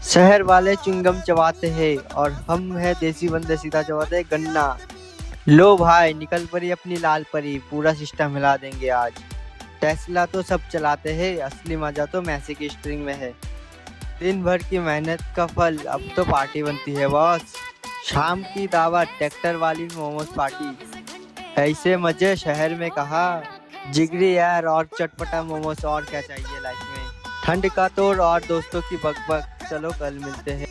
शहर वाले च्युइंगम चबाते हैं और हम है देसी बंदे सीधा चबाते हैं गन्ना। लो भाई निकल पड़ी अपनी लाल परी, पूरा सिस्टम हिला देंगे आज। टेस्ला तो सब चलाते हैं, असली मजा तो मैसी की स्ट्रिंग में है। दिन भर की मेहनत का फल अब तो पार्टी बनती है बॉस। शाम की दावत ट्रैक्टर वाली मोमोज पार्टी। ऐसे मजे शहर में कहा। जिगरी यार और चटपटा मोमोज और क्या चाहिए लाइफ में। ठंड का तोड़ और दोस्तों की बकबक, चलो कल मिलते हैं।